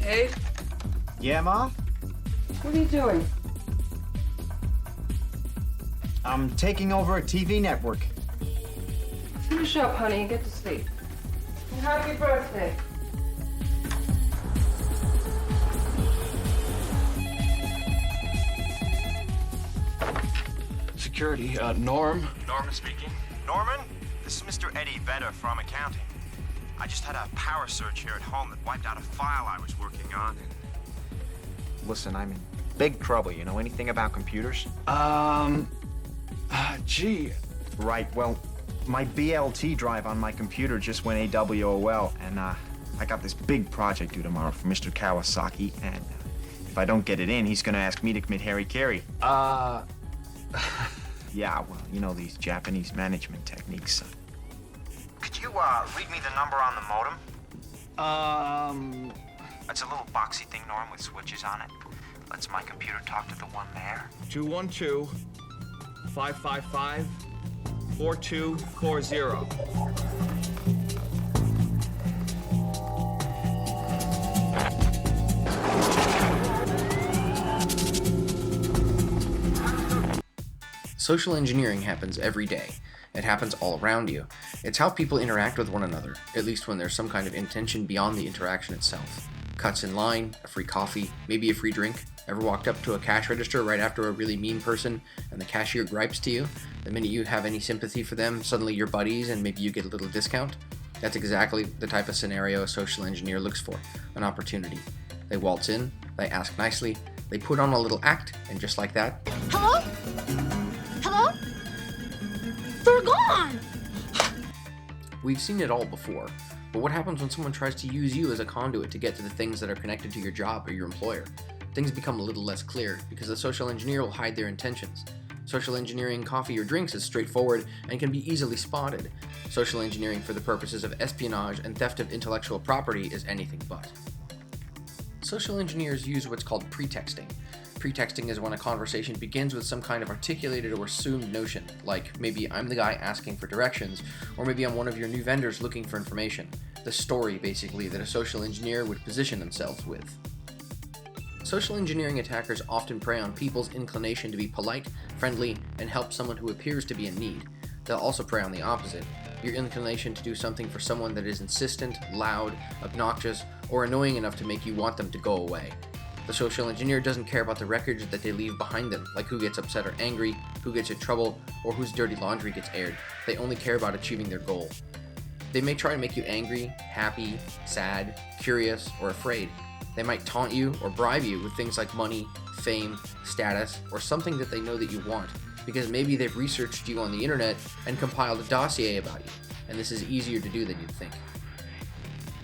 Dave? Yeah, Ma? What are you doing? I'm taking over a TV network. Finish up, honey, and get to sleep. And happy birthday. Security, Norm. Norman speaking. Norman, this is Mr. Eddie Vedder from accounting. I just had a power surge here at home that wiped out a file I was working on. Listen, I'm in big trouble. You know anything about computers? Gee. Right, well, my BLT drive on my computer just went AWOL, and I got this big project due tomorrow for Mr. Kawasaki, and if I don't get it in, he's gonna ask me to commit harikiri. Yeah, well, you know these Japanese management techniques. Could you, read me the number on the modem? It's a little boxy thing, Norm, with switches on it. Lets my computer talk to the one there. 212-555-4240. Social engineering happens every day. It happens all around you. It's how people interact with one another, at least when there's some kind of intention beyond the interaction itself. Cuts in line, a free coffee, maybe a free drink. Ever walked up to a cash register right after a really mean person and the cashier gripes to you? The minute you have any sympathy for them, suddenly you're buddies and maybe you get a little discount? That's exactly the type of scenario a social engineer looks for, an opportunity. They waltz in, they ask nicely, they put on a little act, and just like that... Hello? Hello? They're gone! We've seen it all before, but what happens when someone tries to use you as a conduit to get to the things that are connected to your job or your employer? Things become a little less clear, because the social engineer will hide their intentions. Social engineering coffee or drinks is straightforward and can be easily spotted. Social engineering for the purposes of espionage and theft of intellectual property is anything but. Social engineers use what's called pretexting. Pretexting is when a conversation begins with some kind of articulated or assumed notion, like maybe I'm the guy asking for directions, or maybe I'm one of your new vendors looking for information. The story, basically, that a social engineer would position themselves with. Social engineering attackers often prey on people's inclination to be polite, friendly, and help someone who appears to be in need. They'll also prey on the opposite, your inclination to do something for someone that is insistent, loud, obnoxious, or annoying enough to make you want them to go away. The social engineer doesn't care about the records that they leave behind them, like who gets upset or angry, who gets in trouble, or whose dirty laundry gets aired. They only care about achieving their goal. They may try to make you angry, happy, sad, curious, or afraid. They might taunt you or bribe you with things like money, fame, status, or something that they know that you want, because maybe they've researched you on the internet and compiled a dossier about you, and this is easier to do than you'd think.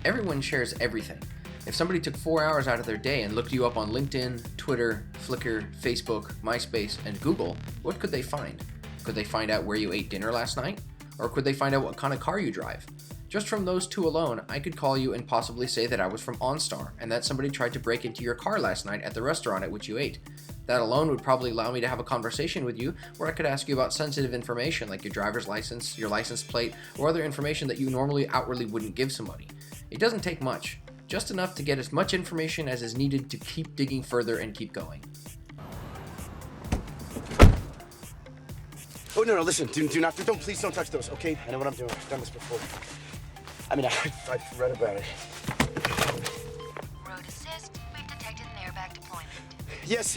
Everyone shares everything. If somebody took 4 hours out of their day and looked you up on LinkedIn, Twitter, Flickr, Facebook, MySpace, and Google, what could they find? Could they find out where you ate dinner last night? Or could they find out what kind of car you drive? Just from those two alone, I could call you and possibly say that I was from OnStar and that somebody tried to break into your car last night at the restaurant at which you ate. That alone would probably allow me to have a conversation with you where I could ask you about sensitive information like your driver's license, your license plate, or other information that you normally outwardly wouldn't give somebody. It doesn't take much, just enough to get as much information as is needed to keep digging further and keep going. Oh, no, listen, please don't touch those, okay? I know what I'm doing. I've done this before. I mean, I've read about it. Road assist. We've detected an airbag deployment. Yes,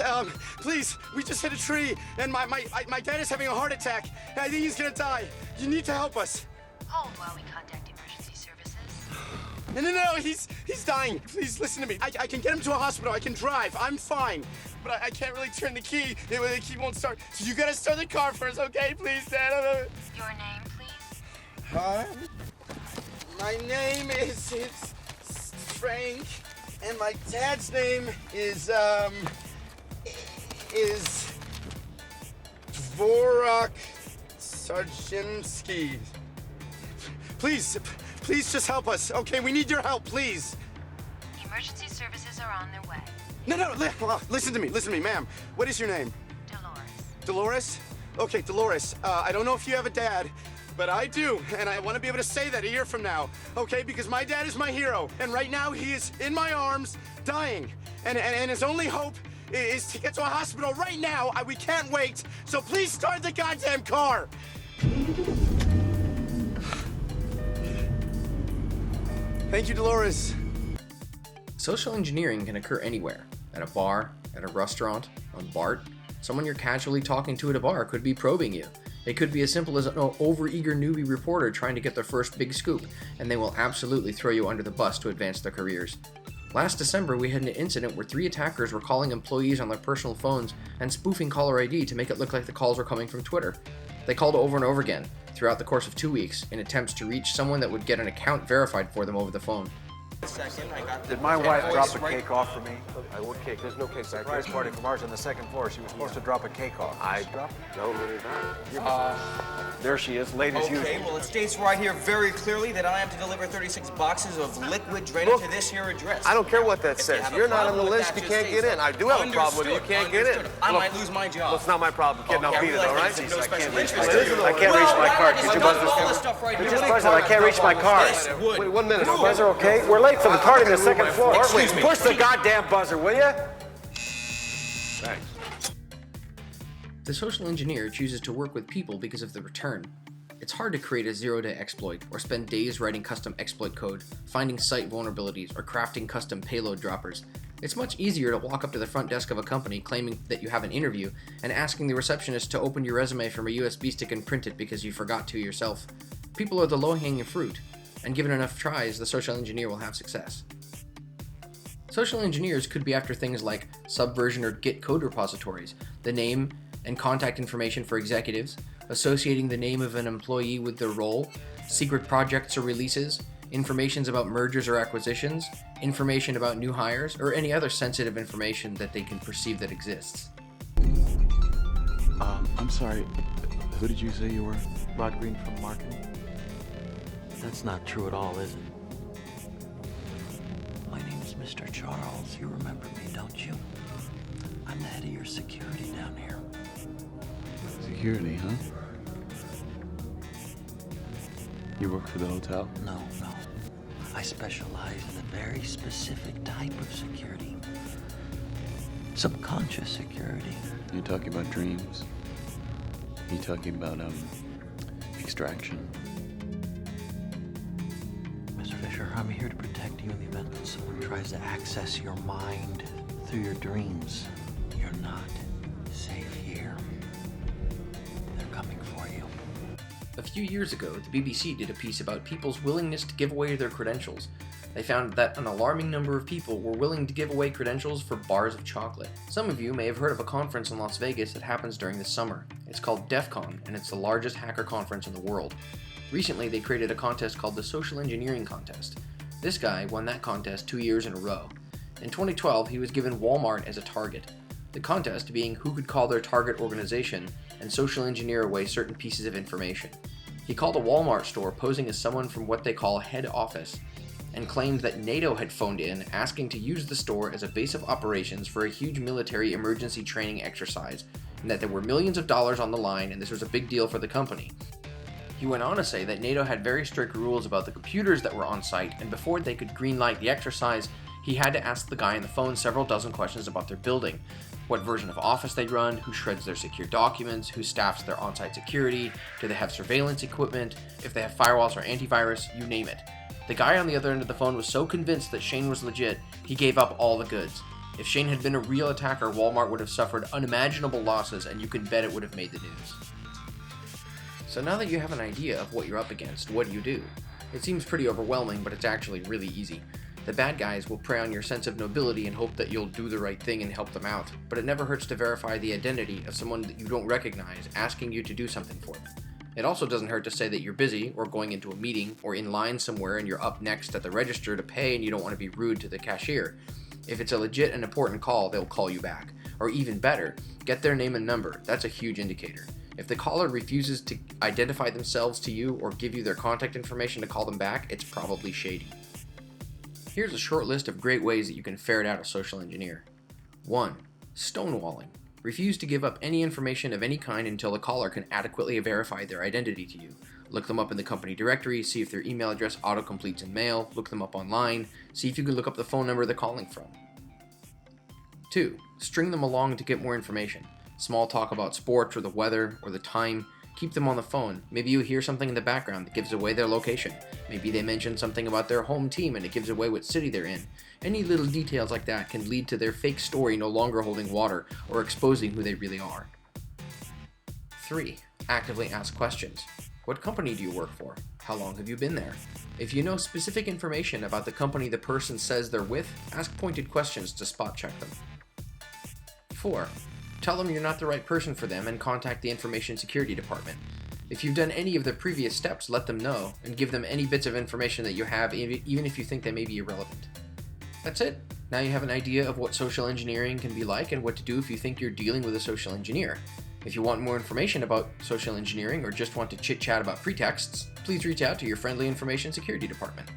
please, we just hit a tree, and my dad is having a heart attack, and I think he's gonna die. You need to help us. Hold while we contact emergency services. No, he's dying. Please, listen to me. I can get him to a hospital. I can drive. I'm fine. But I can't really turn the key. The key won't start. So you gotta start the car first, okay? Please, Dad. Your name, please? My name is Frank, and my dad's name is Dvorak Sarjinsky. Please just help us, okay? We need your help, please. Emergency services are on their way. No, listen to me, ma'am. What is your name? Dolores. Dolores? Okay, Dolores, I don't know if you have a dad, But I do, and I want to be able to say that a year from now, okay? Because my dad is my hero, and right now he is in my arms, dying. And his only hope is to get to a hospital right now. We can't wait, so please start the goddamn car! Thank you, Dolores. Social engineering can occur anywhere. At a bar, at a restaurant, on BART. Someone you're casually talking to at a bar could be probing you. It could be as simple as an overeager newbie reporter trying to get their first big scoop, and they will absolutely throw you under the bus to advance their careers. Last December, we had an incident where 3 attackers were calling employees on their personal phones and spoofing caller ID to make it look like the calls were coming from Twitter. They called over and over again, throughout the course of 2 weeks, in attempts to reach someone that would get an account verified for them over the phone. Did my wife drop a cake off for me? What cake? There's no cake. Surprise party from ours on the second floor. She was supposed to drop a cake off. I dropped it? No, really not. There she is, late as usual. Okay, well, it states right here very clearly that I am to deliver 36 boxes of liquid drainage to this here address. I don't care what that says. You're not on the list. You can't get in. I do have a problem with you. You can't get in. I might lose my job. Well, it's not my problem. Kid, now beat it, all right? No special interest. I can't reach my car. Could you buzz this all down? this stuff right here. President, I can't reach my car. Wait 1 minute. Buzzer, okay? We're late for the party on the second floor. Excuse me. Push the goddamn buzzer, will you? Thanks. The social engineer chooses to work with people because of the return. It's hard to create a zero-day exploit or spend days writing custom exploit code, finding site vulnerabilities, or crafting custom payload droppers. It's much easier to walk up to the front desk of a company claiming that you have an interview and asking the receptionist to open your resume from a USB stick and print it because you forgot to yourself. People are the low-hanging fruit, and given enough tries, the social engineer will have success. Social engineers could be after things like Subversion or Git code repositories, the name and contact information for executives, associating the name of an employee with their role, secret projects or releases, information about mergers or acquisitions, information about new hires, or any other sensitive information that they can perceive that exists. I'm sorry, who did you say you were? Rod Green from marketing? That's not true at all, is it? My name's Mr. Charles. You remember me, don't you? I'm the head of your security down here. Security, huh? You work for the hotel? No. I specialize in a very specific type of security. Subconscious security. You're talking about dreams? You're talking about, extraction? Mr. Fisher, I'm here to protect you in the event that someone tries to access your mind through your dreams. You're not safe here. They're coming for you. A few years ago, the BBC did a piece about people's willingness to give away their credentials. They found that an alarming number of people were willing to give away credentials for bars of chocolate. Some of you may have heard of a conference in Las Vegas that happens during the summer. It's called Defcon, and it's the largest hacker conference in the world. Recently, they created a contest called the Social Engineering Contest. This guy won that contest 2 years in a row. In 2012, he was given Walmart as a target. The contest being who could call their target organization and social engineer away certain pieces of information. He called a Walmart store posing as someone from what they call head office, and claimed that NATO had phoned in asking to use the store as a base of operations for a huge military emergency training exercise, and that there were millions of dollars on the line and this was a big deal for the company. He went on to say that NATO had very strict rules about the computers that were on site, and before they could greenlight the exercise, he had to ask the guy on the phone several dozen questions about their building. What version of Office they run, who shreds their secure documents, who staffs their on-site security, do they have surveillance equipment, if they have firewalls or antivirus, you name it. The guy on the other end of the phone was so convinced that Shane was legit, he gave up all the goods. If Shane had been a real attacker, Walmart would have suffered unimaginable losses, and you can bet it would have made the news. So now that you have an idea of what you're up against, what do you do? It seems pretty overwhelming, but it's actually really easy. The bad guys will prey on your sense of nobility and hope that you'll do the right thing and help them out, but it never hurts to verify the identity of someone that you don't recognize asking you to do something for them. It also doesn't hurt to say that you're busy, or going into a meeting, or in line somewhere and you're up next at the register to pay and you don't want to be rude to the cashier. If it's a legit and important call, they'll call you back. Or even better, get their name and number. That's a huge indicator. If the caller refuses to identify themselves to you or give you their contact information to call them back, it's probably shady. Here's a short list of great ways that you can ferret out a social engineer. 1. Stonewalling. Refuse to give up any information of any kind until the caller can adequately verify their identity to you. Look them up in the company directory, see if their email address autocompletes in mail, look them up online, see if you can look up the phone number they're calling from. 2. String them along to get more information. Small talk about sports or the weather or the time. Keep them on the phone. Maybe you hear something in the background that gives away their location. Maybe they mention something about their home team and it gives away what city they're in. Any little details like that can lead to their fake story no longer holding water or exposing who they really are. 3. Actively ask questions. What company do you work for? How long have you been there? If you know specific information about the company the person says they're with, ask pointed questions to spot check them. 4. Tell them you're not the right person for them and contact the information security department. If you've done any of the previous steps, let them know and give them any bits of information that you have, even if you think they may be irrelevant. That's it. Now you have an idea of what social engineering can be like and what to do if you think you're dealing with a social engineer. If you want more information about social engineering or just want to chit-chat about pretexts, please reach out to your friendly information security department.